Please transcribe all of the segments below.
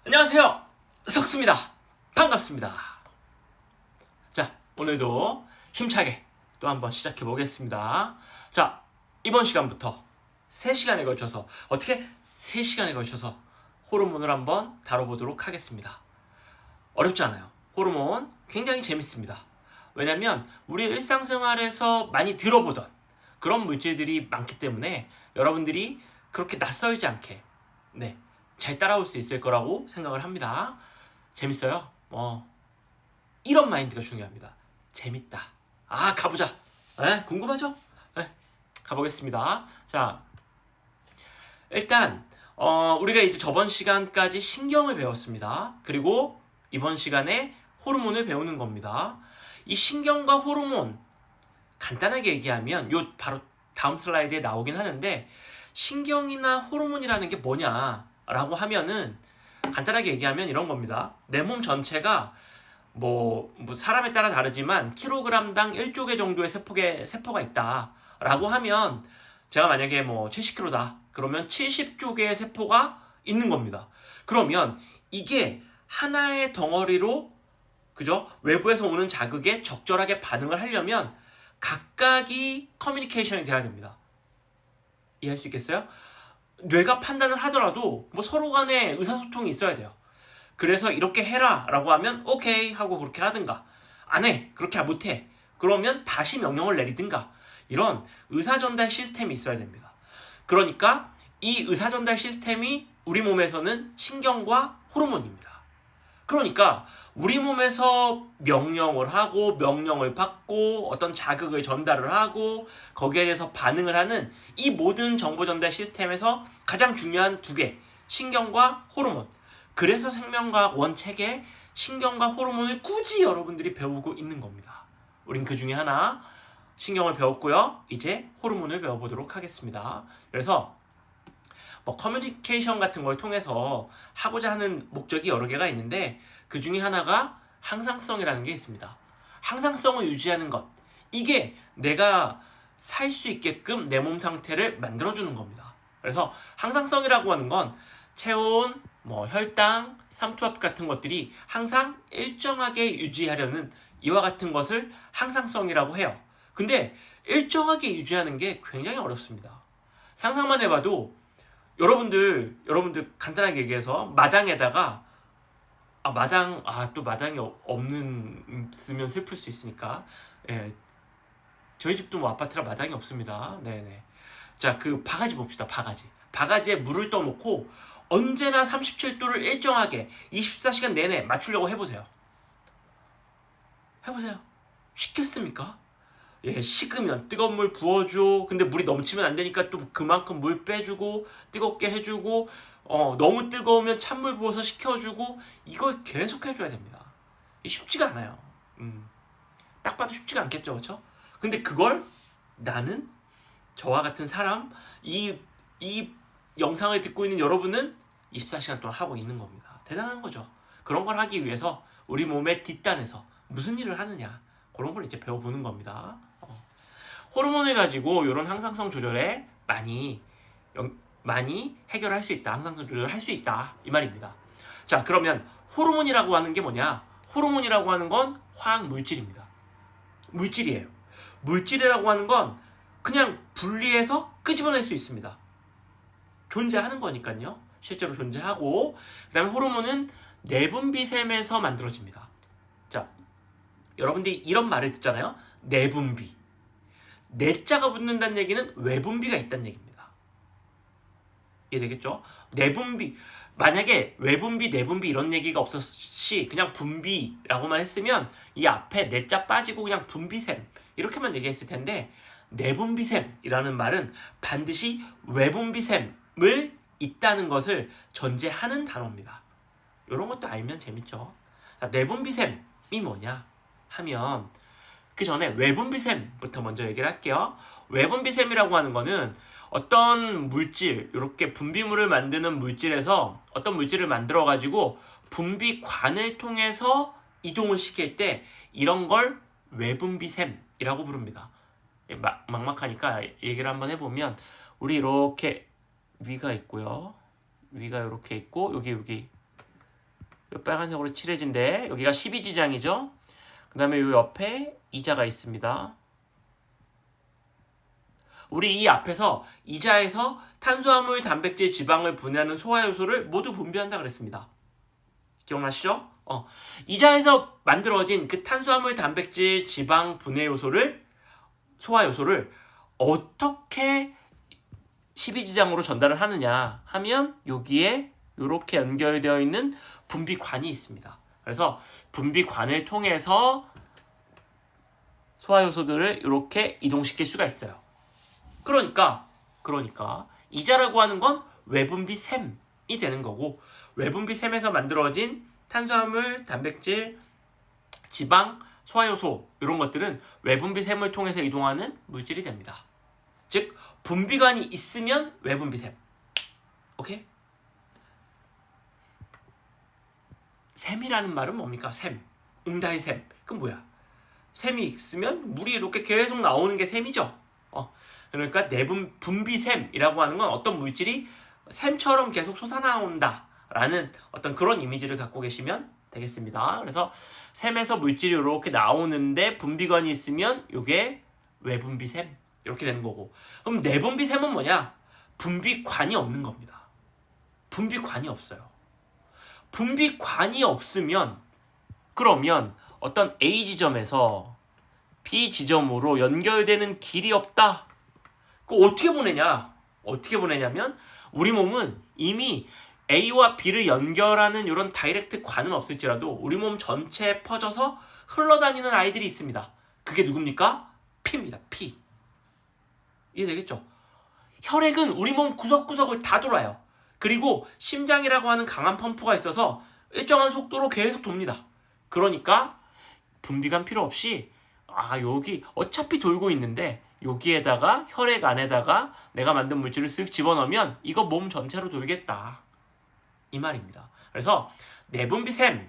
안녕하세요, 석수입니다. 반갑습니다. 자, 오늘도 힘차게 또 한번 시작해 보겠습니다. 자, 이번 시간부터 3시간에 걸쳐서 어떻게 3시간에 걸쳐서 호르몬을 한번 다뤄보도록 하겠습니다. 어렵지 않아요. 호르몬 굉장히 재밌습니다. 왜냐면 우리 일상생활에서 많이 들어보던 그런 물질들이 많기 때문에 여러분들이 그렇게 낯설지 않게 잘 따라올 수 있을 거라고 생각을 합니다. 재밌어요. 이런 마인드가 중요합니다. 재밌다. 가보자. 궁금하죠? 가보겠습니다. 자, 일단 우리가 이제 저번 시간까지 신경을 배웠습니다. 그리고 이번 시간에 호르몬을 배우는 겁니다. 이 신경과 호르몬 간단하게 얘기하면 요 바로 다음 슬라이드에 나오긴 하는데, 신경이나 호르몬이라는 게 뭐냐라고 하면은 간단하게 얘기하면 이런 겁니다. 내 몸 전체가 뭐 사람에 따라 다르지만 킬로그램당 1조개 정도의 세포가 있다라고 하면, 제가 만약에 70kg다 그러면 70조개의 세포가 있는 겁니다. 그러면 이게 하나의 덩어리로, 그죠? 외부에서 오는 자극에 적절하게 반응을 하려면 각각이 커뮤니케이션이 돼야 됩니다. 이해할 수 있겠어요? 뇌가 판단을 하더라도 서로 간에 의사소통이 있어야 돼요. 그래서 이렇게 해라 라고 하면 오케이 하고 그렇게 하든가, 안 해, 그렇게 못해, 그러면 다시 명령을 내리든가, 이런 의사전달 시스템이 있어야 됩니다. 그러니까 이 의사전달 시스템이 우리 몸에서는 신경과 호르몬입니다. 그러니까 우리 몸에서 명령을 하고 명령을 받고 어떤 자극을 전달을 하고 거기에 대해서 반응을 하는 이 모든 정보 전달 시스템에서 가장 중요한 두 개, 신경과 호르몬. 그래서 생명과학 원책에 신경과 호르몬을 굳이 여러분들이 배우고 있는 겁니다. 우린 그 중에 하나 신경을 배웠고요. 이제 호르몬을 배워보도록 하겠습니다. 그래서 커뮤니케이션 같은 걸 통해서 하고자 하는 목적이 여러 개가 있는데, 그 중에 하나가 항상성이라는 게 있습니다. 항상성을 유지하는 것, 이게 내가 살 수 있게끔 내 몸 상태를 만들어주는 겁니다. 그래서 항상성이라고 하는 건 체온, 혈당, 삼투압 같은 것들이 항상 일정하게 유지하려는 이와 같은 것을 항상성이라고 해요. 근데 일정하게 유지하는 게 굉장히 어렵습니다. 상상만 해봐도 여러분들 간단하게 얘기해서 마당에다가 또 마당이 없으면 슬플 수 있으니까, 저희 집도 아파트라 마당이 없습니다. 네네. 자, 그 바가지 봅시다. 바가지에 물을 떠놓고 언제나 37도를 일정하게 24시간 내내 맞추려고 해보세요. 쉽겠습니까? 식으면 뜨거운 물 부어줘. 근데 물이 넘치면 안 되니까 또 그만큼 물 빼주고 뜨겁게 해주고, 너무 뜨거우면 찬물 부어서 식혀주고, 이걸 계속 해줘야 됩니다. 쉽지가 않아요. 딱 봐도 쉽지가 않겠죠, 그렇죠? 근데 그걸 나는, 저와 같은 사람, 이 영상을 듣고 있는 여러분은 24시간 동안 하고 있는 겁니다. 대단한 거죠. 그런 걸 하기 위해서 우리 몸의 뒷단에서 무슨 일을 하느냐, 그런 걸 이제 배워보는 겁니다. 호르몬을 가지고 이런 항상성 조절에 많이 해결할 수 있다. 항상성 조절을 할 수 있다. 이 말입니다. 자, 그러면 호르몬이라고 하는 게 뭐냐? 호르몬이라고 하는 건 화학 물질입니다. 물질이에요. 물질이라고 하는 건 그냥 분리해서 끄집어낼 수 있습니다. 존재하는 거니까요. 실제로 존재하고, 그 다음에 호르몬은 내분비샘에서 만들어집니다. 자, 여러분들이 이런 말을 듣잖아요. 내분비. 내자가 붙는다는 얘기는 외분비가 있다는 얘기입니다. 이해되겠죠? 내분비. 만약에 외분비, 내분비 이런 얘기가 없었시 그냥 분비라고만 했으면 이 앞에 내자 빠지고 그냥 분비샘 이렇게만 얘기했을 텐데, 내분비샘이라는 말은 반드시 외분비샘을 있다는 것을 전제하는 단어입니다. 이런 것도 알면 재밌죠. 자, 내분비샘이 뭐냐 하면, 그 전에 외분비샘부터 먼저 얘기를 할게요. 외분비샘이라고 하는 거는 어떤 물질, 이렇게 분비물을 만드는 물질에서 어떤 물질을 만들어 가지고 분비관을 통해서 이동을 시킬 때 이런 걸 외분비샘이라고 부릅니다. 막막하니까 얘기를 한번 해보면, 우리 이렇게 위가 있고요. 위가 이렇게 있고 여기 요 빨간색으로 칠해진데 여기가 12지장이죠. 그 다음에 요 옆에 이자가 있습니다. 우리 이 앞에서 이자에서 탄수화물, 단백질, 지방을 분해하는 소화효소를 모두 분비한다 그랬습니다. 기억나시죠? 이자에서 만들어진 그 탄수화물, 단백질, 지방 분해 요소를 소화효소를 어떻게 12지장으로 전달을 하느냐 하면 여기에 이렇게 연결되어 있는 분비관이 있습니다. 그래서 분비관을 통해서 소화효소들을 이렇게 이동시킬 수가 있어요. 그러니까 이자라고 하는 건 외분비샘이 되는 거고, 외분비샘에서 만들어진 탄수화물, 단백질, 지방, 소화효소 이런 것들은 외분비샘을 통해서 이동하는 물질이 됩니다. 즉 분비관이 있으면 외분비샘. 오케이? 샘이라는 말은 뭡니까? 샘. 응다의 샘. 그건 뭐야? 샘이 있으면 물이 이렇게 계속 나오는 게 샘이죠. 그러니까 분비샘이라고 하는 건 어떤 물질이 샘처럼 계속 솟아나온다 라는 어떤 그런 이미지를 갖고 계시면 되겠습니다. 그래서 샘에서 물질이 이렇게 나오는데 분비관이 있으면 이게 외분비샘 이렇게 되는 거고, 그럼 내분비샘은 뭐냐? 분비관이 없는 겁니다. 분비관이 없어요. 분비관이 없으면 그러면 어떤 A 지점에서 B 지점으로 연결되는 길이 없다. 그거 어떻게 보내냐? 어떻게 보내냐면 우리 몸은 이미 A와 B를 연결하는 이런 다이렉트 관은 없을지라도 우리 몸 전체에 퍼져서 흘러다니는 아이들이 있습니다. 그게 누굽니까? 피입니다. 피. 이해되겠죠? 혈액은 우리 몸 구석구석을 다 돌아요. 그리고 심장이라고 하는 강한 펌프가 있어서 일정한 속도로 계속 돕니다. 그러니까 분비관 필요 없이 여기 어차피 돌고 있는데 여기에다가 혈액 안에다가 내가 만든 물질을 쓱 집어넣으면 이거 몸 전체로 돌겠다. 이 말입니다. 그래서 내분비샘에서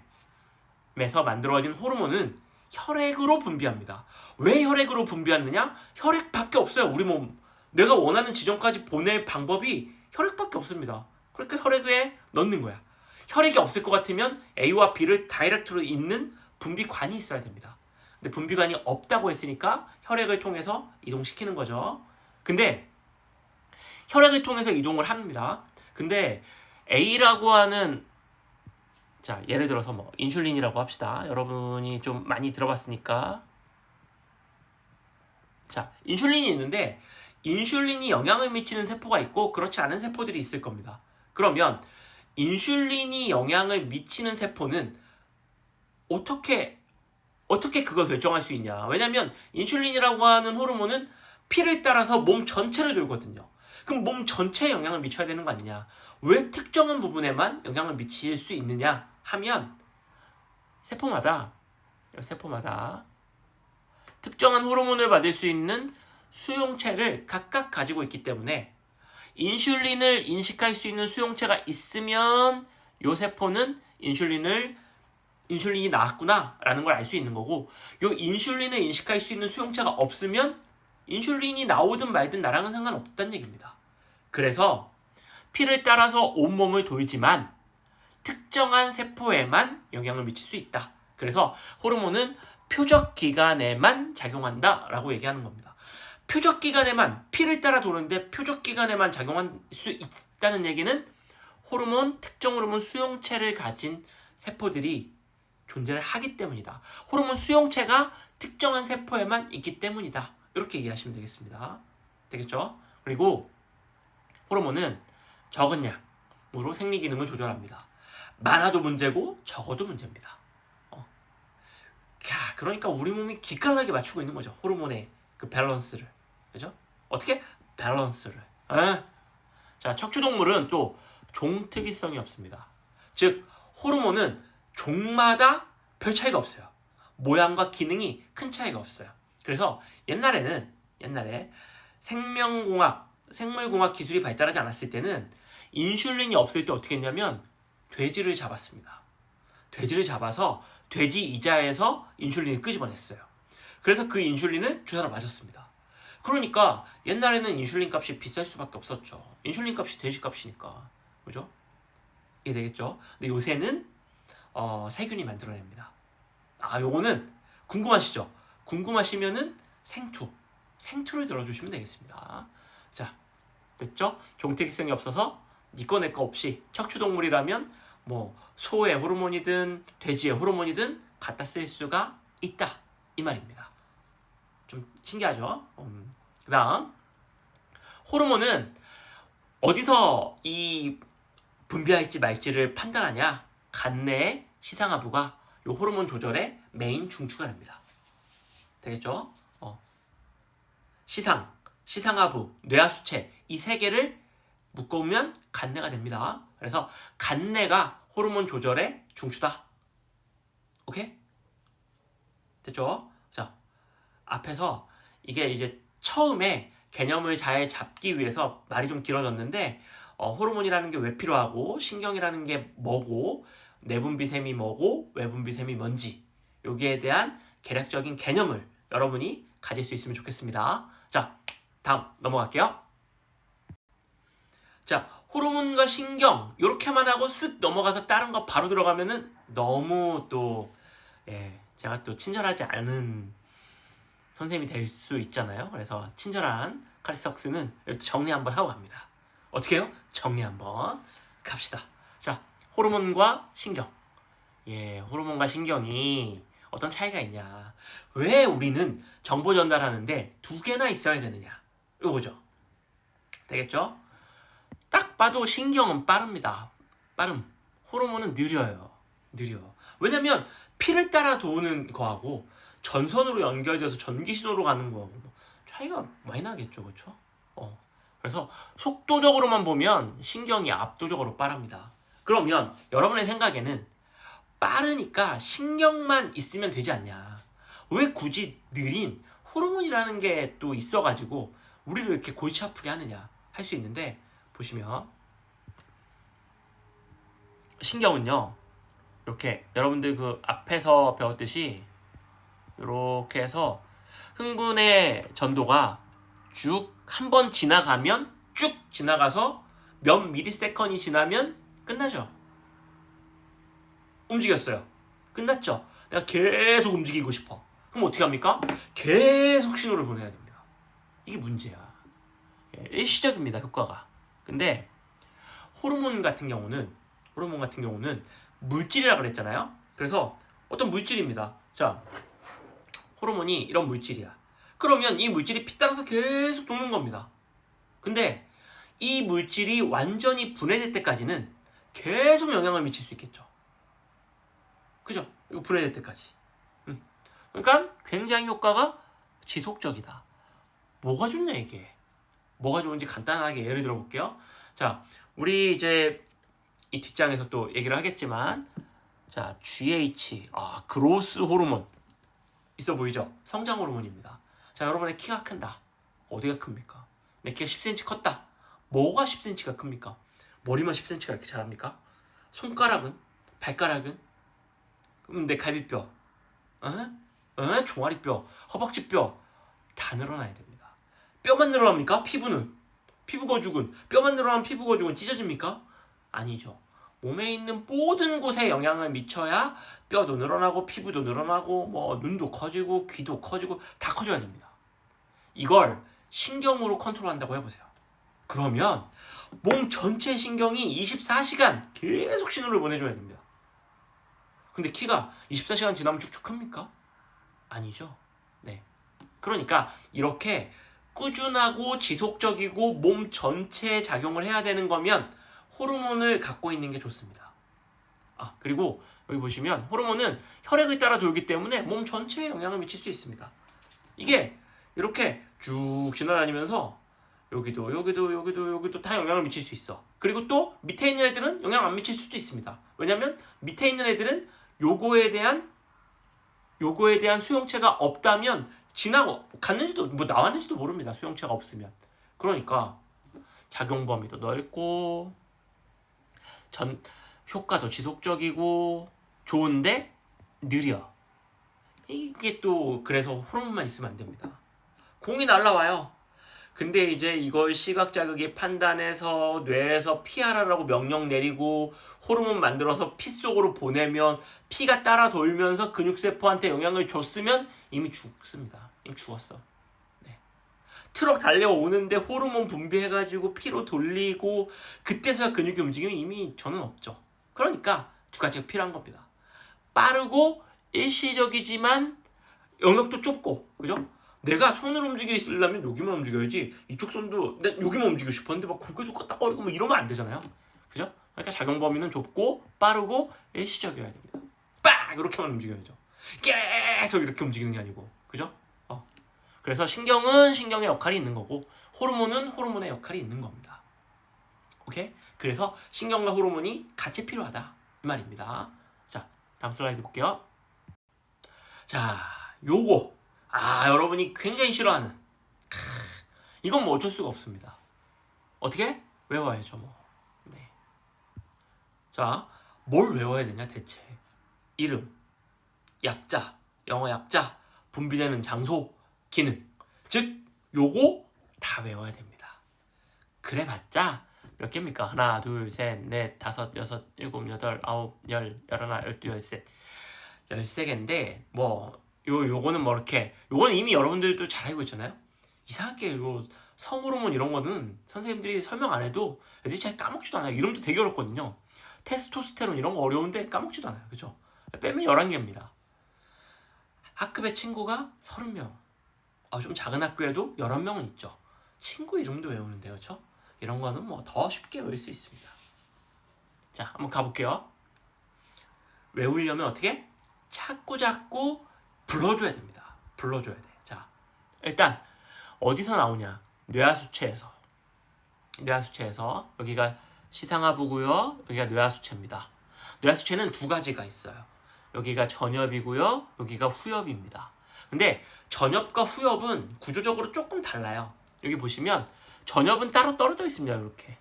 만들어진 호르몬은 혈액으로 분비합니다. 왜 혈액으로 분비하느냐? 혈액밖에 없어요. 우리 몸. 내가 원하는 지점까지 보낼 방법이 혈액밖에 없습니다. 그러니까 혈액에 넣는 거야. 혈액이 없을 것 같으면 A와 B를 다이렉트로 잇는 분비관이 있어야 됩니다. 근데 분비관이 없다고 했으니까 혈액을 통해서 이동시키는 거죠. 근데 혈액을 통해서 이동을 합니다. 근데 A라고 하는, 자 예를 들어서 뭐 인슐린이라고 합시다. 여러분이 좀 많이 들어봤으니까. 자, 인슐린이 있는데 인슐린이 영향을 미치는 세포가 있고 그렇지 않은 세포들이 있을 겁니다. 그러면 인슐린이 영향을 미치는 세포는 어떻게 그걸 결정할 수 있냐? 왜냐면 인슐린이라고 하는 호르몬은 피를 따라서 몸 전체를 돌거든요. 그럼 몸 전체에 영향을 미쳐야 되는 거 아니냐? 왜 특정한 부분에만 영향을 미칠 수 있느냐 하면 세포마다 특정한 호르몬을 받을 수 있는 수용체를 각각 가지고 있기 때문에 인슐린을 인식할 수 있는 수용체가 있으면 요 세포는 인슐린이 나왔구나 라는 걸 알 수 있는 거고, 요 인슐린을 인식할 수 있는 수용체가 없으면 인슐린이 나오든 말든 나랑은 상관없다는 얘기입니다. 그래서 피를 따라서 온몸을 돌지만 특정한 세포에만 영향을 미칠 수 있다. 그래서 호르몬은 표적기관에만 작용한다 라고 얘기하는 겁니다. 표적기관에만, 피를 따라 도는데 표적기관에만 작용할 수 있다는 얘기는 특정 호르몬 수용체를 가진 세포들이 존재를 하기 때문이다. 호르몬 수용체가 특정한 세포에만 있기 때문이다. 이렇게 얘기하시면 되겠습니다. 되겠죠? 그리고 호르몬은 적은 양으로 생리 기능을 조절합니다. 많아도 문제고 적어도 문제입니다. 그러니까 우리 몸이 기깔나게 맞추고 있는 거죠. 호르몬의 그 밸런스를. 그죠? 어떻게? 밸런스를. 자, 척추동물은 또 종특이성이 없습니다. 즉 호르몬은 종마다 별 차이가 없어요. 모양과 기능이 큰 차이가 없어요. 그래서 옛날에 생물공학 기술이 발달하지 않았을 때는 인슐린이 없을 때 어떻게 했냐면 돼지를 잡았습니다. 돼지를 잡아서 돼지 이자에서 인슐린을 끄집어냈어요. 그래서 그 인슐린을 주사로 맞았습니다. 그러니까 옛날에는 인슐린 값이 비쌀 수밖에 없었죠. 인슐린 값이 돼지 값이니까. 그죠? 이해되겠죠? 근데 요새는 세균이 만들어냅니다. 요거는 궁금하시죠? 궁금하시면은 생투를 들어주시면 되겠습니다. 자, 됐죠? 종특이성이 없어서 니꺼 내꺼 없이 척추동물이라면 뭐 소의 호르몬이든 돼지의 호르몬이든 갖다 쓸 수가 있다 이 말입니다. 좀 신기하죠? 그 다음 호르몬은 어디서 이 분비할지 말지를 판단하냐? 간내의 시상하부가 이 호르몬 조절의 메인 중추가 됩니다. 되겠죠? 시상하부, 뇌하수체 이 세 개를 묶으면 간내가 됩니다. 그래서 간내가 호르몬 조절의 중추다. 오케이? 됐죠? 자, 앞에서 이게 이제 처음에 개념을 잘 잡기 위해서 말이 좀 길어졌는데 호르몬이라는 게 왜 필요하고 신경이라는 게 뭐고 내분비샘이 뭐고 외분비샘이 뭔지 여기에 대한 개략적인 개념을 여러분이 가질 수 있으면 좋겠습니다. 자, 다음 넘어갈게요. 자, 호르몬과 신경 이렇게만 하고 쓱 넘어가서 다른 거 바로 들어가면은 너무 또 제가 또 친절하지 않은 선생님이 될 수 있잖아요. 그래서 친절한 카리스웍스는 정리 한번 하고 갑니다. 어떻게 해요? 정리 한번 갑시다. 자, 호르몬과 신경. 호르몬과 신경이 어떤 차이가 있냐? 왜 우리는 정보 전달하는데 두 개나 있어야 되느냐? 이거죠. 되겠죠? 딱 봐도 신경은 빠릅니다. 호르몬은 느려. 왜냐면 피를 따라 도는 거하고 전선으로 연결돼서 전기 신호로 가는 거하고 차이가 많이 나겠죠, 그렇죠? 그래서 속도적으로만 보면 신경이 압도적으로 빠릅니다. 그러면 여러분의 생각에는 빠르니까 신경만 있으면 되지 않냐? 왜 굳이 느린 호르몬이라는 게 또 있어가지고 우리를 이렇게 골치 아프게 하느냐 할 수 있는데 보시면 신경은요 이렇게 여러분들 그 앞에서 배웠듯이 이렇게 해서 흥분의 전도가 쭉 한 번 지나가면 쭉 지나가서 몇 미리세컨이 지나면 끝나죠. 움직였어요. 끝났죠. 내가 계속 움직이고 싶어. 그럼 어떻게 합니까? 계속 신호를 보내야 됩니다. 이게 문제야. 일시적입니다, 효과가. 근데 호르몬 같은 경우는 물질이라고 그랬잖아요. 그래서 어떤 물질입니다. 자, 호르몬이 이런 물질이야. 그러면 이 물질이 피 따라서 계속 도는 겁니다. 근데 이 물질이 완전히 분해될 때까지는 계속 영향을 미칠 수 있겠죠. 그죠? 이거 분해될 때까지. 그러니까 굉장히 효과가 지속적이다. 뭐가 좋냐 이게? 뭐가 좋은지 간단하게 예를 들어 볼게요. 자, 우리 이제 이 뒷장에서 또 얘기를 하겠지만, 자, GH, 그로스 호르몬 있어 보이죠? 성장 호르몬입니다. 자, 여러분의 키가 큰다. 어디가 큽니까? 내 키가 10cm 컸다. 뭐가 10cm가 큽니까? 머리만 10cm가 이렇게 자랍니까? 손가락은? 발가락은? 그럼 내 갈비뼈, 종아리뼈, 허벅지뼈 다 늘어나야 됩니다. 뼈만 늘어납니까? 피부 거죽은 뼈만 늘어나면 피부 거죽은 찢어집니까? 아니죠. 몸에 있는 모든 곳에 영향을 미쳐야 뼈도 늘어나고 피부도 늘어나고 뭐 눈도 커지고 귀도 커지고 다 커져야 됩니다. 이걸 신경으로 컨트롤한다고 해보세요. 그러면 몸 전체 신경이 24시간 계속 신호를 보내줘야 됩니다. 근데 키가 24시간 지나면 쭉쭉 큽니까? 아니죠. 네. 그러니까 이렇게 꾸준하고 지속적이고 몸 전체에 작용을 해야 되는 거면 호르몬을 갖고 있는 게 좋습니다. 그리고 여기 보시면 호르몬은 혈액을 따라 돌기 때문에 몸 전체에 영향을 미칠 수 있습니다. 이게 이렇게 쭉 지나다니면서 여기도 다 영향을 미칠 수 있어. 그리고 또 밑에 있는 애들은 영향 안 미칠 수도 있습니다. 왜냐면 밑에 있는 애들은 요거에 대한 수용체가 없다면 갔는지도 나왔는지도 모릅니다. 수용체가 없으면. 그러니까 작용 범위도 넓고 효과도 지속적이고 좋은데 느려. 이게 또 그래서 호르몬만 있으면 안 됩니다. 공이 날라와요. 근데 이제 이걸 시각자극이 판단해서 뇌에서 피하라라고 명령 내리고 호르몬 만들어서 피 속으로 보내면 피가 따라 돌면서 근육세포한테 영향을 줬으면 이미 죽습니다. 이미 죽었어. 네. 트럭 달려오는데 호르몬 분비해가지고 피로 돌리고 그때서야 근육이 움직이면 이미 저는 없죠. 그러니까 두 가지가 필요한 겁니다. 빠르고 일시적이지만 영역도 좁고, 그죠? 내가 손을 움직이려면 여기만 움직여야지 이쪽 손도 내 여기만 움직이고 싶었는데 막 고개도 끄덕거리고 뭐 이러면 안 되잖아요. 그죠? 그러니까 작용 범위는 좁고 빠르고 일시적이어야 됩니다. 빡! 이렇게만 움직여야죠. 계속 이렇게 움직이는 게 아니고, 그죠? 그래서 신경은 신경의 역할이 있는 거고 호르몬은 호르몬의 역할이 있는 겁니다. 오케이? 그래서 신경과 호르몬이 같이 필요하다 이 말입니다. 자, 다음 슬라이드 볼게요. 자, 요거 여러분이 굉장히 싫어하는 이건 뭐 어쩔 수가 없습니다. 어떻게? 외워야죠 뭐. 네. 자, 뭘 외워야 되냐 대체? 이름, 약자, 영어 약자, 분비되는 장소, 기능. 즉 요거 다 외워야 됩니다. 그래봤자 몇 개입니까? 하나, 둘, 셋, 넷, 다섯, 여섯, 일곱, 여덟, 아홉, 열, 열하나, 열두, 열셋, 13개인데 뭐 요거는 뭐 이렇게 요거는 이미 여러분들도 잘 알고 있잖아요. 이상하게 요 성호르몬 이런 거는 선생님들이 설명 안 해도 애들이 잘 까먹지도 않아요. 이름도 되게 어렵거든요. 테스토스테론 이런 거 어려운데 까먹지도 않아요. 그죠? 빼면 11개입니다. 학급에 친구가 30명. 좀 작은 학교에도 11명은 있죠. 친구 이름도 외우는데요. 그렇죠? 이런 거는 뭐 더 쉽게 외울 수 있습니다. 자, 한번 가볼게요. 외우려면 어떻게? 자꾸 불러줘야 됩니다. 불러줘야 돼. 자, 일단 어디서 나오냐? 뇌하수체에서. 뇌하수체에서 여기가 시상하부고요. 여기가 뇌하수체입니다. 뇌하수체는 두 가지가 있어요. 여기가 전엽이고요. 여기가 후엽입니다. 근데 전엽과 후엽은 구조적으로 조금 달라요. 여기 보시면 전엽은 따로 떨어져 있습니다. 이렇게.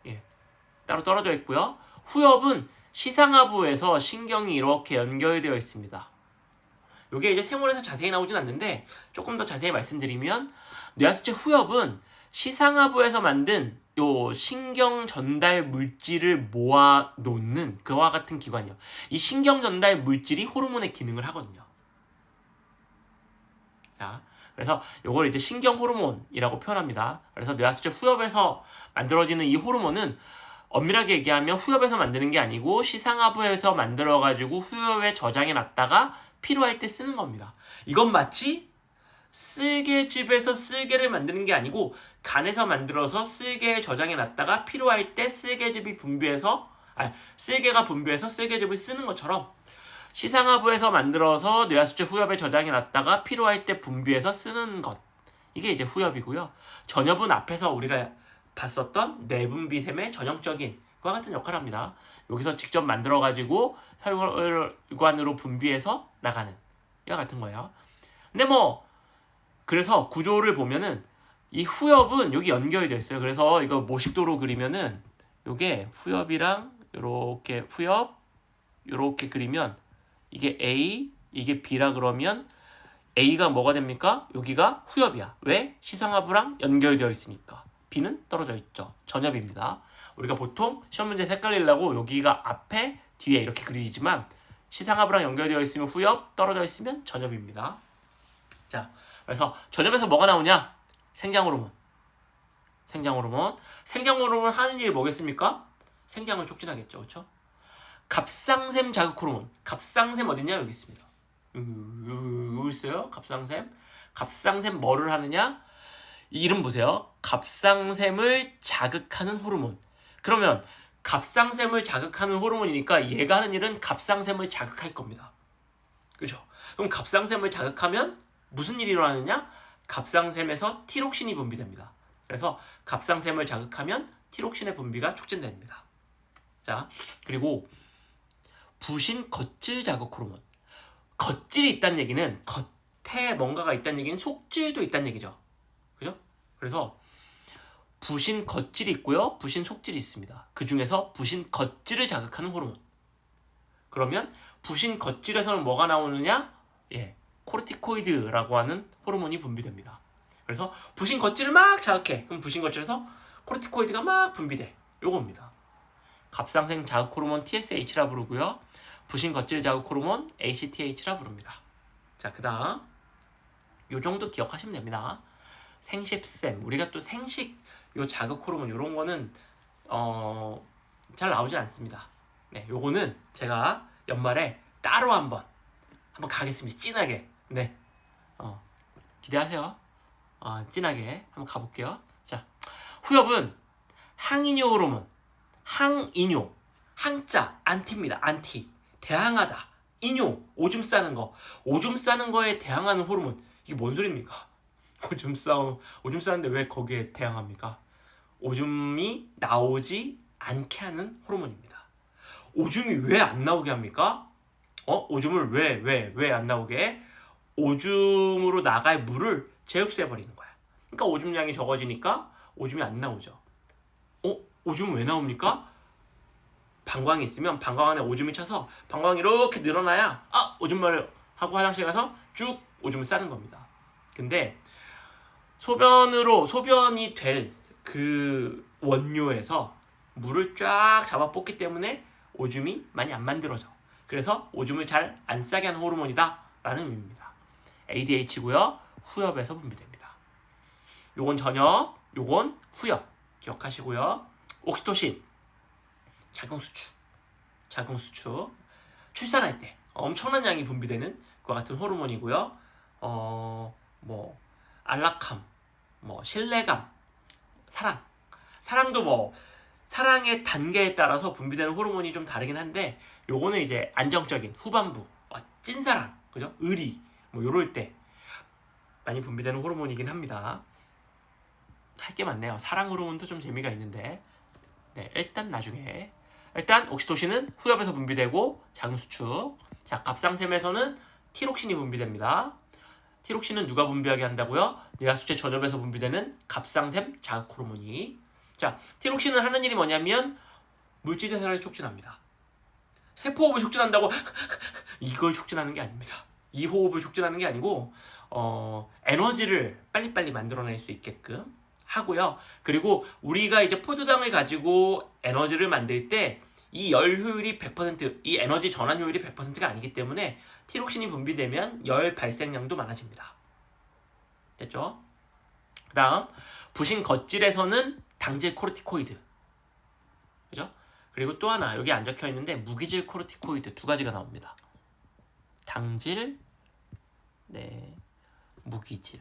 예, 따로 떨어져 있고요. 후엽은 시상하부에서 신경이 이렇게 연결되어 있습니다. 이게 이제 세모에서 자세히 나오진 않는데 조금 더 자세히 말씀드리면 뇌하수체 후엽은 시상하부에서 만든 요 신경 전달 물질을 모아 놓는 그와 같은 기관이요. 이 신경 전달 물질이 호르몬의 기능을 하거든요. 자, 그래서 요걸 이제 신경 호르몬이라고 표현합니다. 그래서 뇌하수체 후엽에서 만들어지는 이 호르몬은 엄밀하게 얘기하면 후엽에서 만드는 게 아니고 시상하부에서 만들어가지고 후엽에 저장해 놨다가 필요할 때 쓰는 겁니다. 이건 마치 쓸개즙에서 쓸개를 만드는 게 아니고 간에서 만들어서 쓸개에 저장해 놨다가 필요할 때 쓸개즙이 분비해서 쓸개가 분비해서 쓸개즙을 쓰는 것처럼 시상하부에서 만들어서 뇌하수체 후엽에 저장해 놨다가 필요할 때 분비해서 쓰는 것. 이게 이제 후엽이고요. 전엽은 앞에서 우리가 봤었던 내분비샘의 전형적인 그와 같은 역할을 합니다. 여기서 직접 만들어가지고 혈관으로 분비해서 나가는 이와 같은 거예요. 근데 뭐 그래서 구조를 보면은 이 후엽은 여기 연결이 되어 있어요. 그래서 이거 모식도로 그리면은 요게 후엽이랑 요렇게 후엽 요렇게 그리면 이게 A 이게 B라 그러면 A가 뭐가 됩니까? 여기가 후엽이야. 왜? 시상하부랑 연결되어 있으니까. B는 떨어져 있죠. 전엽입니다. 우리가 보통 시험 문제에서 헷갈리려고 여기가 앞에 뒤에 이렇게 그리지만 시상하부랑 연결되어 있으면 후엽, 떨어져 있으면 전엽입니다. 자, 그래서 전엽에서 뭐가 나오냐? 생장호르몬. 생장호르몬 하는 일이 뭐겠습니까? 생장을 촉진하겠죠. 그렇죠? 갑상샘 자극 호르몬. 갑상샘 어딨냐? 여기 있습니다. 여기 있어요. 갑상샘 뭐를 하느냐? 이 이름 보세요. 갑상샘을 자극하는 호르몬. 그러면 갑상샘을 자극하는 호르몬이니까 얘가 하는 일은 갑상샘을 자극할 겁니다. 그죠? 그럼 갑상샘을 자극하면 무슨 일이 일어나느냐? 갑상샘에서 티록신이 분비됩니다. 그래서 갑상샘을 자극하면 티록신의 분비가 촉진됩니다. 자, 그리고 부신 겉질 자극 호르몬. 겉질이 있다는 얘기는 겉에 뭔가가 있다는 얘기는 속질도 있다는 얘기죠. 그죠? 그래서 부신 겉질이 있고요. 부신 속질이 있습니다. 그 중에서 부신 겉질을 자극하는 호르몬. 그러면 부신 겉질에서는 뭐가 나오느냐? 코르티코이드라고 하는 호르몬이 분비됩니다. 그래서 부신 겉질을 막 자극해. 그럼 부신 겉질에서 코르티코이드가 막 분비돼. 요겁니다. 갑상생 자극 호르몬 TSH라 부르고요. 부신 겉질 자극 호르몬 ACTH라 부릅니다. 자, 그다음 요 정도 기억하시면 됩니다. 생식샘, 우리가 또 생식 요 자극 호르몬 요런 거는 잘 나오지 않습니다. 네, 요거는 제가 연말에 따로 한번 가겠습니다. 진하게. 네, 기대하세요. 진하게 한번 가볼게요. 자, 후엽은 항이뇨 호르몬, 항이뇨, 항자, 안티입니다. 안티, 대항하다. 이뇨, 오줌 싸는 거. 오줌 싸는 거에 대항하는 호르몬. 이게 뭔 소리입니까? 오줌 싸는데 왜 거기에 대항합니까? 오줌이 나오지 않게 하는 호르몬입니다. 오줌이 왜 안 나오게 합니까? 오줌을 왜 안 나오게? 오줌으로 나갈 물을 재흡수해버리는 거야. 그러니까 오줌량이 적어지니까 오줌이 안 나오죠. 오줌은 왜 나옵니까? 방광이 있으면 방광 안에 오줌이 차서 방광이 이렇게 늘어나야 오줌마를 하고 화장실 가서 쭉 오줌을 싸는 겁니다. 근데 소변이 될 그 원료에서 물을 쫙 잡아 뽑기 때문에 오줌이 많이 안 만들어져. 그래서 오줌을 잘 안 싸게 하는 호르몬이다 라는 의미입니다. ADH고요. 후엽에서 분비됩니다. 요건 저녁, 요건 후엽 기억하시고요. 옥시토신, 자궁수축, 출산할 때 엄청난 양이 분비되는 것 같은 호르몬이고요. 안락함, 신뢰감, 사랑도 사랑의 단계에 따라서 분비되는 호르몬이 좀 다르긴 한데, 요거는 이제 안정적인 후반부, 찐사랑, 그죠? 의리, 요럴 때 많이 분비되는 호르몬이긴 합니다. 할 게 많네요. 사랑 호르몬도 좀 재미가 있는데, 네, 일단 옥시토신은 후엽에서 분비되고 자궁수축. 자, 갑상샘에서는 티록신이 분비됩니다. 티록신은 누가 분비하게 한다고요? 뇌하수체 전엽에서 분비되는 갑상샘 자극 호르몬이. 자, 티록신은 하는 일이 뭐냐면 물질 대사를 촉진합니다. 세포호흡을 촉진한다고 이걸 촉진하는 게 아닙니다. 이 호흡을 촉진하는 게 아니고 에너지를 빨리빨리 만들어낼 수 있게끔 하고요. 그리고 우리가 이제 포도당을 가지고 에너지를 만들 때 이 열 효율이 100%, 이 에너지 전환 효율이 100%가 아니기 때문에 티록신이 분비되면 열 발생량도 많아집니다. 됐죠? 그 다음 부신 겉질에서는 당질 코르티코이드, 그죠? 그리고 또 하나 여기 안 적혀 있는데 무기질 코르티코이드 두 가지가 나옵니다. 당질, 네, 무기질.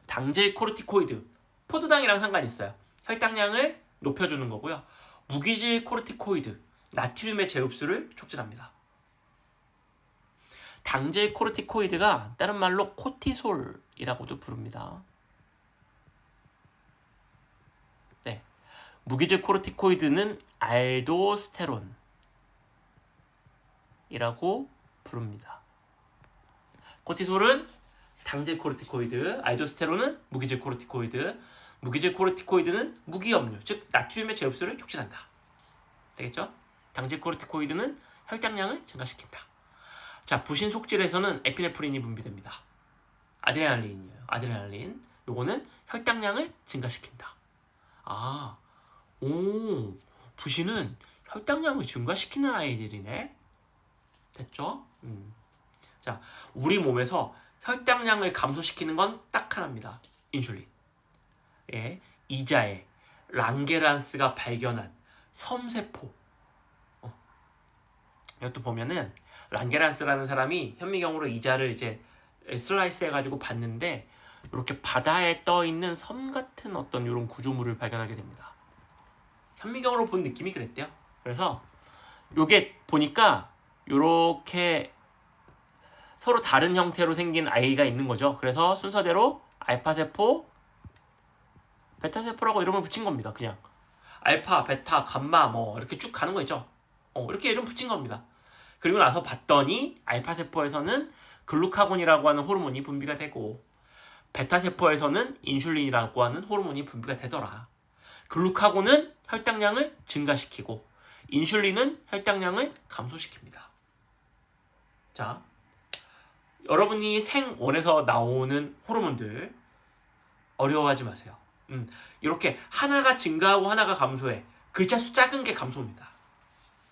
당질 코르티코이드, 포도당이랑 상관이 있어요. 혈당량을 높여주는 거고요. 무기질 코르티코이드, 나트륨의 재흡수를 촉진합니다. 당질 코르티코이드가 다른 말로 코티솔이라고도 부릅니다. 네, 무기질 코르티코이드는 알도스테론이라고 부릅니다. 코티솔은 당질 코르티코이드, 알도스테론은 무기질 코르티코이드. 무기질 코르티코이드는 무기염류, 즉 나트륨의 재흡수를 촉진한다. 되겠죠? 당질 코르티코이드는 혈당량을 증가시킨다. 자, 부신 속질에서는 에피네프린이 분비됩니다. 아드레날린이에요. 아드레날린. 요거는 혈당량을 증가시킨다. 부신은 혈당량을 증가시키는 아이들이네. 됐죠? 자, 우리 몸에서 혈당량을 감소시키는 건 딱 하나입니다. 인슐린. 예, 이자에 랑게란스가 발견한 섬세포. 이것도 보면은 랑게란스라는 사람이 현미경으로 이자를 이제 슬라이스 해가지고 봤는데 이렇게 바다에 떠 있는 섬 같은 어떤 이런 구조물을 발견하게 됩니다. 현미경으로 본 느낌이 그랬대요. 그래서 요게 보니까 요렇게 서로 다른 형태로 생긴 아이가 있는 거죠. 그래서 순서대로 알파세포, 베타세포라고 이름을 붙인 겁니다. 그냥 알파, 베타, 감마 이렇게 쭉 가는 거 있죠. 이렇게 이름 붙인 겁니다. 그리고 나서 봤더니 알파세포에서는 글루카곤이라고 하는 호르몬이 분비가 되고 베타세포에서는 인슐린이라고 하는 호르몬이 분비가 되더라. 글루카곤은 혈당량을 증가시키고 인슐린은 혈당량을 감소시킵니다. 자, 여러분이 생원에서 나오는 호르몬들 어려워하지 마세요. 이렇게 하나가 증가하고 하나가 감소해. 글자 수 작은 게 감소입니다.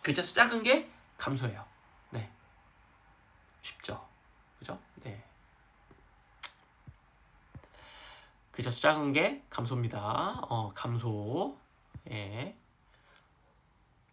글자 수 작은 게 감소해요. 네. 쉽죠? 그죠? 네. 글자 수 작은 게 감소입니다. 감소. 예.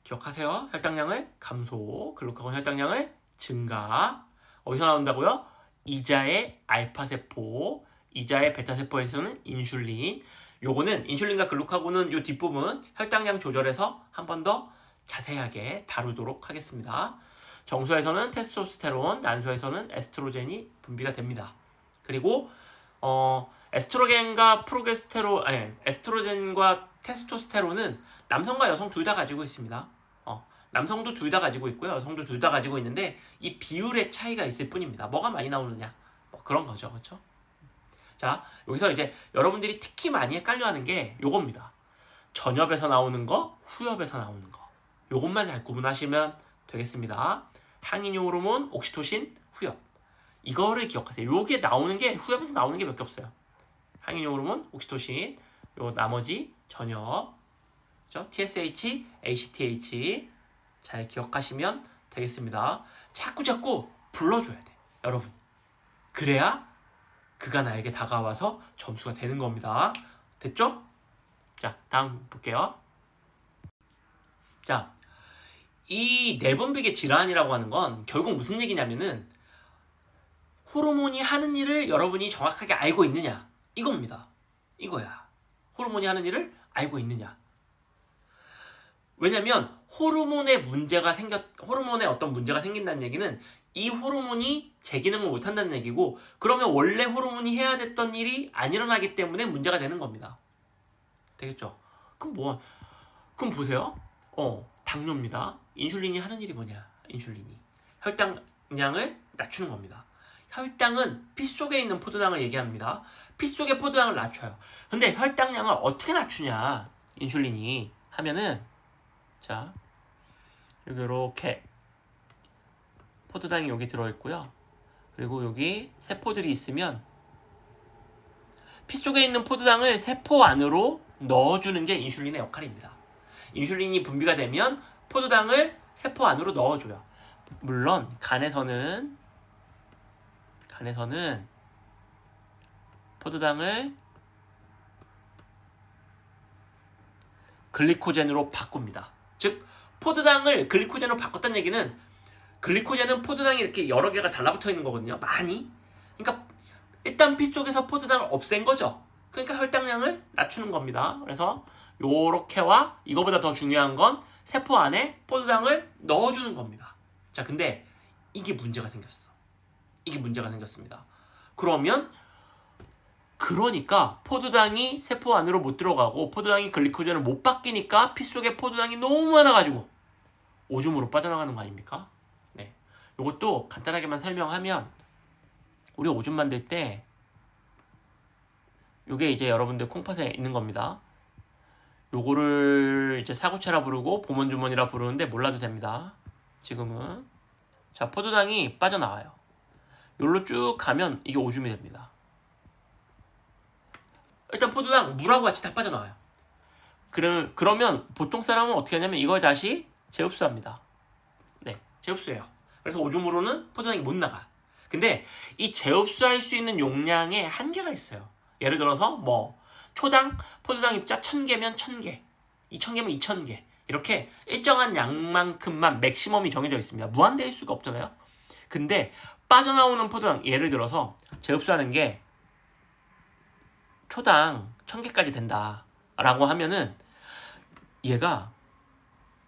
기억하세요. 혈당량을 감소, 글루카곤 혈당량을 증가. 어디서 나온다고요? 이자의 알파세포, 이자의 베타세포에서는 인슐린. 요거는 인슐린과 글루카곤은 요 뒷부분 혈당량 조절해서 한 번 더 자세하게 다루도록 하겠습니다. 정소에서는 테스토스테론, 난소에서는 에스트로겐이 분비가 됩니다. 그리고 에스트로겐과 에스트로겐과 테스토스테론은 남성과 여성 둘 다 가지고 있습니다. 남성도 둘 다 가지고 있고요, 여성도 둘 다 가지고 있는데 이 비율의 차이가 있을 뿐입니다. 뭐가 많이 나오느냐, 뭐 그런 거죠, 그렇죠? 자, 여기서 이제 여러분들이 특히 많이 헷갈려하는 게 요겁니다. 전엽에서 나오는 거, 후엽에서 나오는 거. 요것만 잘 구분하시면 되겠습니다. 항인효 호르몬, 옥시토신, 후엽. 이거를 기억하세요. 요게 나오는 게 후엽에서 나오는 게 몇 개 없어요. 항인효 호르몬, 옥시토신, 요 나머지 전엽, 그렇죠? TSH, ACTH 잘 기억하시면 되겠습니다. 자꾸 불러줘야 돼, 여러분. 그래야 그가 나에게 다가와서 점수가 되는 겁니다. 됐죠? 자, 다음 볼게요. 자, 이 내분비계 질환이라고 하는 건 결국 무슨 얘기냐면은 호르몬이 하는 일을 여러분이 정확하게 알고 있느냐, 이겁니다. 이거야. 호르몬이 하는 일을 알고 있느냐. 왜냐면 호르몬에 어떤 문제가 생긴다는 얘기는 이 호르몬이 제 기능을 못한다는 얘기고, 그러면 원래 호르몬이 해야 됐던 일이 안 일어나기 때문에 문제가 되는 겁니다. 되겠죠? 그럼 보세요. 당뇨입니다. 인슐린이 하는 일이 뭐냐? 인슐린이 혈당량을 낮추는 겁니다. 혈당은 피 속에 있는 포도당을 얘기합니다. 피 속의 포도당을 낮춰요. 근데 혈당량을 어떻게 낮추냐, 인슐린이 하면은, 자, 여기 이렇게 포도당이 여기 들어있고요. 그리고 여기 세포들이 있으면 피 속에 있는 포도당을 세포 안으로 넣어주는 게 인슐린의 역할입니다. 인슐린이 분비가 되면 포도당을 세포 안으로 넣어줘요. 물론 간에서는 포도당을 글리코젠으로 바꿉니다. 즉, 포도당을 글리코젠으로 바꿨다는 얘기는, 글리코젠은 포도당이 이렇게 여러 개가 달라붙어 있는 거거든요. 많이. 그러니까 일단 피 속에서 포도당을 없앤 거죠. 그러니까 혈당량을 낮추는 겁니다. 그래서 요렇게와 이거보다 더 중요한 건 세포 안에 포도당을 넣어주는 겁니다. 자, 근데 이게 문제가 생겼어. 이게 문제가 생겼습니다. 그러니까 포도당이 세포 안으로 못 들어가고 포도당이 글리코젠을 못 바뀌니까 피 속에 포도당이 너무 많아가지고 오줌으로 빠져나가는 거 아닙니까? 네, 이것도 간단하게만 설명하면, 우리 오줌 만들 때 요게 이제 여러분들 콩팥에 있는 겁니다. 요거를 이제 사구체라 부르고 보먼주머니라 부르는데 몰라도 됩니다. 지금은. 자, 포도당이 빠져나와요. 요로 쭉 가면 이게 오줌이 됩니다. 일단 포도당 물하고 같이 다 빠져나와요. 그러면 보통 사람은 어떻게 하냐면 이걸 다시 재흡수합니다. 네, 재흡수해요. 그래서 오줌으로는 포도당이 못 나가. 근데 이 재흡수할 수 있는 용량에 한계가 있어요. 예를 들어서 초당 포도당 입자 1000개면 1000개, 2000개면 2000개, 이렇게 일정한 양만큼만 맥시멈이 정해져 있습니다. 무한대일 수가 없잖아요. 근데 빠져나오는 포도당, 예를 들어서 재흡수하는 게 초당 1000개까지 된다 라고 하면은, 얘가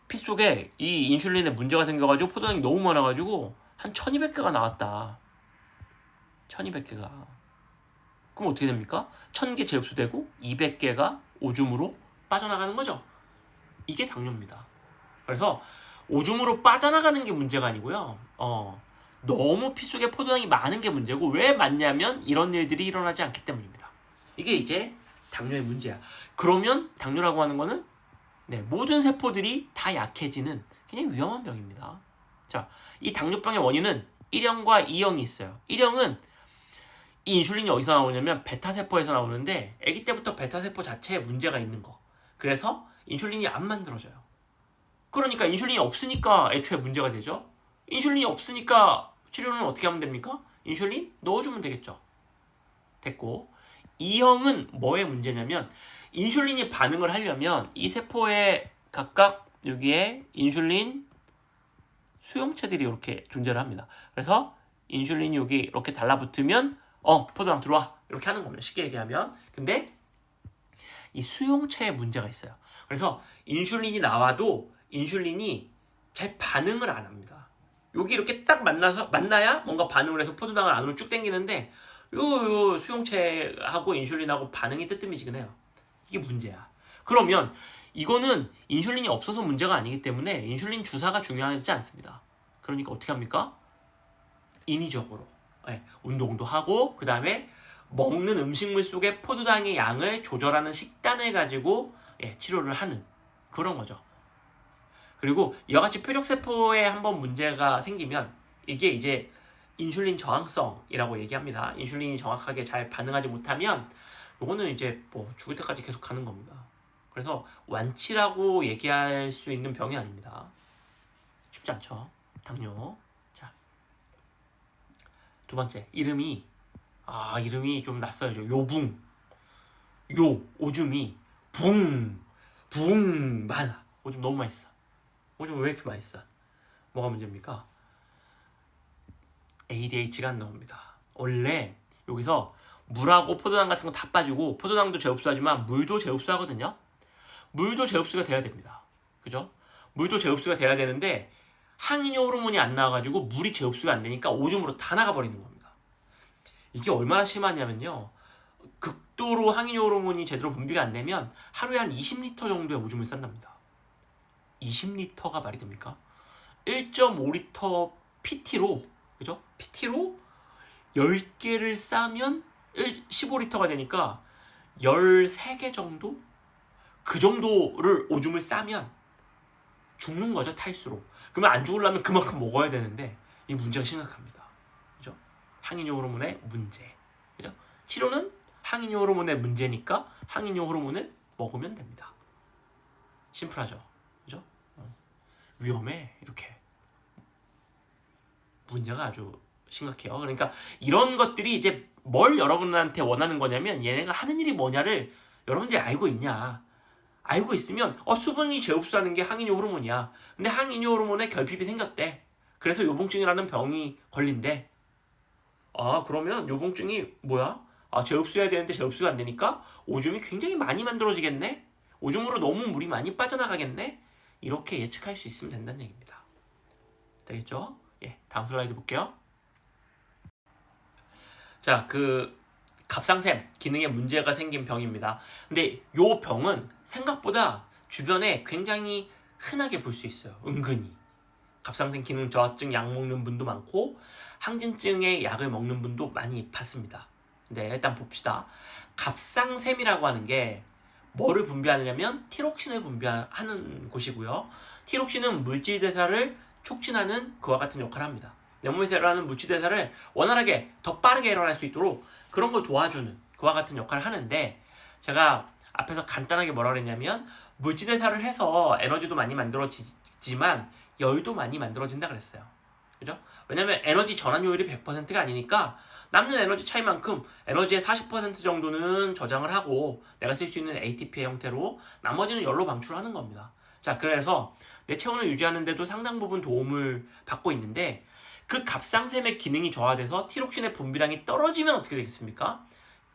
피 속에 이 인슐린에 문제가 생겨가지고 포도당이 너무 많아가지고 한 1200개가 나왔다. 1200개가. 그럼 어떻게 됩니까? 1000개 재흡수되고 200개가 오줌으로 빠져나가는 거죠. 이게 당뇨입니다. 그래서 오줌으로 빠져나가는 게 문제가 아니고요. 너무 피 속에 포도당이 많은 게 문제고, 왜 많냐면 이런 일들이 일어나지 않기 때문입니다. 이게 이제 당뇨의 문제야. 그러면 당뇨라고 하는 거는 모든 세포들이 다 약해지는 그냥 위험한 병입니다. 자, 이 당뇨병의 원인은 1형과 2형이 있어요. 1형은 이 인슐린이 어디서 나오냐면 베타세포에서 나오는데 아기 때부터 베타세포 자체에 문제가 있는 거. 그래서 인슐린이 안 만들어져요. 그러니까 인슐린이 없으니까 애초에 문제가 되죠. 인슐린이 없으니까 치료는 어떻게 하면 됩니까? 인슐린 넣어주면 되겠죠. 됐고, 2형은 뭐의 문제냐면 인슐린이 반응을 하려면 이 세포에 각각 여기에 인슐린 수용체들이 이렇게 존재를 합니다. 그래서 인슐린이 여기 이렇게 달라붙으면 포도당 들어와 이렇게 하는 겁니다. 쉽게 얘기하면. 근데 이 수용체에 문제가 있어요. 그래서 인슐린이 나와도 인슐린이 잘 반응을 안 합니다. 여기 이렇게 딱 만나야 뭔가 반응을 해서 포도당을 안으로 쭉 당기는데 요 수용체하고 인슐린하고 반응이 뜨뜻미지근해요. 이게 문제야. 그러면 이거는 인슐린이 없어서 문제가 아니기 때문에 인슐린 주사가 중요하지 않습니다. 그러니까 어떻게 합니까? 인위적으로 운동도 하고 그 다음에 먹는 음식물 속에 포도당의 양을 조절하는 식단을 가지고 치료를 하는 그런 거죠. 그리고 이와 같이 표적세포에 한번 문제가 생기면 이게 이제 인슐린 저항성이라고 얘기합니다. 인슐린이 정확하게 잘 반응하지 못하면 이거는 이제 뭐 죽을 때까지 계속 가는 겁니다. 그래서 완치라고 얘기할 수 있는 병이 아닙니다. 쉽지 않죠. 당뇨. 자, 두 번째 이름이 좀 낯설죠. 요붕. 오줌이 붕 많아. 오줌 너무 맛있어. 오줌 왜 이렇게 맛있어? 뭐가 문제입니까? ADH가 안 나옵니다. 원래 여기서 물하고 포도당 같은 거 다 빠지고 포도당도 재흡수하지만 물도 재흡수하거든요. 물도 재흡수가 돼야 됩니다. 그죠? 물도 재흡수가 돼야 되는데 항이뇨 호르몬이 안 나와가지고 물이 재흡수가 안 되니까 오줌으로 다 나가버리는 겁니다. 이게 얼마나 심하냐면요. 극도로 항이뇨 호르몬이 제대로 분비가 안 되면 하루에 한 20리터 정도의 오줌을 싼답니다. 20리터가 말이 됩니까? 1.5리터 PT로 그죠? PT로 10개를 싸면 15리터가 되니까 13개 정도? 그 정도를 오줌을 싸면 죽는 거죠, 탈수로. 그러면 안 죽으려면 그만큼 먹어야 되는데 이 문제가 심각합니다. 그죠? 항이뇨 호르몬의 문제. 그죠? 치료는 항이뇨 호르몬의 문제니까 항이뇨 호르몬을 먹으면 됩니다. 심플하죠. 그죠? 위험해. 이렇게. 문제가 아주 심각해요. 그러니까 이런 것들이 이제 뭘 여러분한테 원하는 거냐면 얘네가 하는 일이 뭐냐를 여러분들이 알고 있냐. 알고 있으면 수분이 재흡수하는 게 항이뇨 호르몬이야. 근데 항이뇨 호르몬에 결핍이 생겼대. 그래서 요봉증이라는 병이 걸린대. 그러면 요봉증이 뭐야? 재흡수해야 되는데 재흡수가 안 되니까 오줌이 굉장히 많이 만들어지겠네? 오줌으로 너무 물이 많이 빠져나가겠네? 이렇게 예측할 수 있으면 된다는 얘기입니다. 되겠죠? 다음 슬라이드 볼게요. 자, 갑상샘 기능에 문제가 생긴 병입니다. 근데 이 병은 생각보다 주변에 굉장히 흔하게 볼 수 있어요. 은근히. 갑상샘 기능 저하증 약 먹는 분도 많고 항진증의 약을 먹는 분도 많이 봤습니다. 네, 일단 봅시다. 갑상샘이라고 하는 게 뭐를 분비하느냐면 티록신을 분비하는 곳이고요. 티록신은 물질대사를 촉진하는 그와 같은 역할을 합니다. 내 몸에서 일어나는 물질대사를 원활하게 더 빠르게 일어날 수 있도록 그런 걸 도와주는 그와 같은 역할을 하는데 제가 앞에서 간단하게 뭐라 그랬냐면 물질대사를 해서 에너지도 많이 만들어지지만 열도 많이 만들어진다 그랬어요. 그죠? 왜냐면 에너지 전환 효율이 100%가 아니니까 남는 에너지 차이만큼 에너지의 40% 정도는 저장을 하고 내가 쓸 수 있는 ATP의 형태로 나머지는 열로 방출하는 겁니다. 자, 그래서 내 체온을 유지하는 데도 상당 부분 도움을 받고 있는데 그 갑상샘의 기능이 저하돼서 티록신의 분비량이 떨어지면 어떻게 되겠습니까?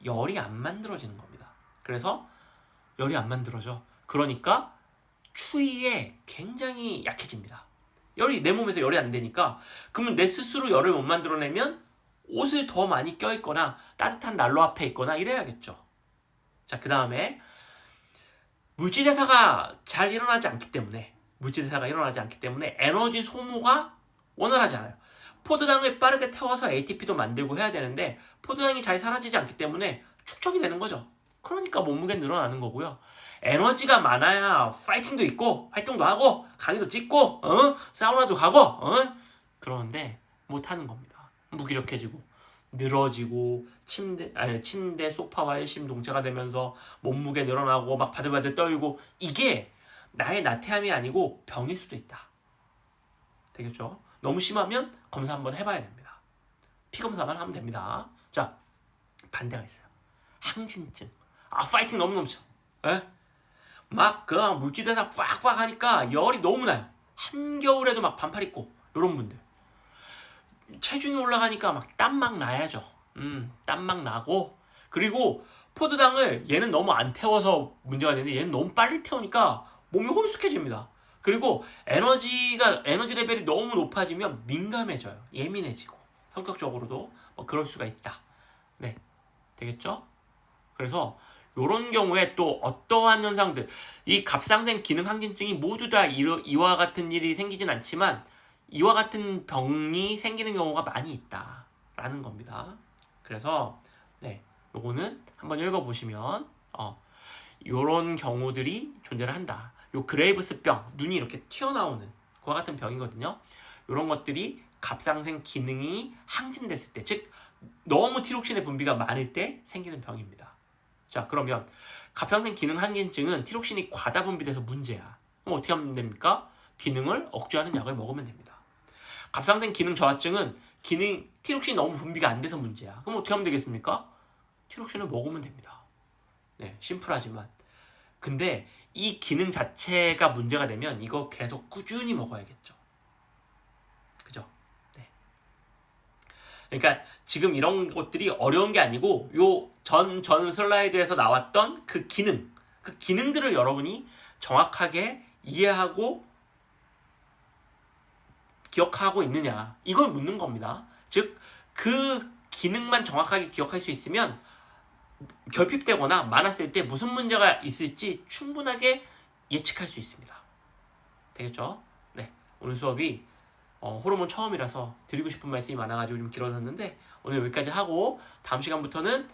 열이 안 만들어지는 겁니다. 그래서 열이 안 만들어져. 그러니까 추위에 굉장히 약해집니다. 내 몸에서 열이 안 되니까 그러면 내 스스로 열을 못 만들어내면 옷을 더 많이 껴입거나 따뜻한 난로 앞에 있거나 이래야겠죠. 자, 그 다음에 물질대사가 일어나지 않기 때문에 에너지 소모가 원활하지 않아요. 포도당을 빠르게 태워서 ATP도 만들고 해야 되는데 포도당이 잘 사라지지 않기 때문에 축적이 되는 거죠. 그러니까 몸무게 늘어나는 거고요. 에너지가 많아야 파이팅도 있고 활동도 하고 강의도 찍고 사우나도 가고 그러는데 못하는 겁니다. 무기력해지고 늘어지고 침대 소파와 일심동체가 되면서 몸무게 늘어나고 막 바들바들 떨고 이게 나의 나태함이 아니고 병일 수도 있다. 되겠죠? 너무 심하면 검사 한번 해봐야 됩니다. 피 검사만 하면 됩니다. 자, 반대가 있어요. 항진증. 파이팅 너무 넘쳐. 에? 막 그 물질대사 빡빡 하니까 열이 너무 나요. 한겨울에도 막 반팔 입고 이런 분들. 체중이 올라가니까 막 땀 막 나야죠. 땀 막 나고 그리고 포도당을 얘는 너무 안 태워서 문제가 되는데 얘는 너무 빨리 태우니까 몸이 홀쑥해집니다. 그리고 에너지 레벨이 너무 높아지면 민감해져요. 예민해지고 성격적으로도 뭐 그럴 수가 있다. 네, 되겠죠? 그래서 이런 경우에 또 어떠한 현상들, 이 갑상선 기능 항진증이 모두 다 이와 같은 일이 생기진 않지만 이와 같은 병이 생기는 경우가 많이 있다라는 겁니다. 그래서 네, 요거는 한번 읽어보시면 요런 경우들이 존재를 한다. 요 그레이브스병, 눈이 이렇게 튀어나오는 그와 같은 병이거든요. 요런 것들이 갑상선 기능이 항진됐을 때, 즉 너무 티록신의 분비가 많을 때 생기는 병입니다. 자, 그러면 갑상선 기능 항진증은 티록신이 과다 분비돼서 문제야. 그럼 어떻게 하면 됩니까? 기능을 억제하는 약을 먹으면 됩니다. 갑상선 기능 저하증은 티록신이 너무 분비가 안 돼서 문제야. 그럼 어떻게 하면 되겠습니까? 티록신을 먹으면 됩니다. 네, 심플하지만. 근데 이 기능 자체가 문제가 되면 이거 계속 꾸준히 먹어야겠죠. 그죠? 네. 그러니까 지금 이런 것들이 어려운 게 아니고 요 전 슬라이드에서 나왔던 그 기능들을 여러분이 정확하게 이해하고 기억하고 있느냐 이걸 묻는 겁니다. 즉 그 기능만 정확하게 기억할 수 있으면 결핍되거나 많았을 때 무슨 문제가 있을지 충분하게 예측할 수 있습니다. 되겠죠? 네, 오늘 수업이 호르몬 처음이라서 드리고 싶은 말씀이 많아가지고 좀 길어졌는데 오늘 여기까지 하고 다음 시간부터는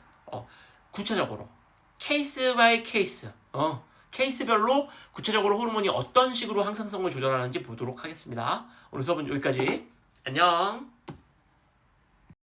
구체적으로 케이스 바이 케이스 케이스별로 구체적으로 호르몬이 어떤 식으로 항상성을 조절하는지 보도록 하겠습니다. 오늘 수업은 여기까지. 안녕.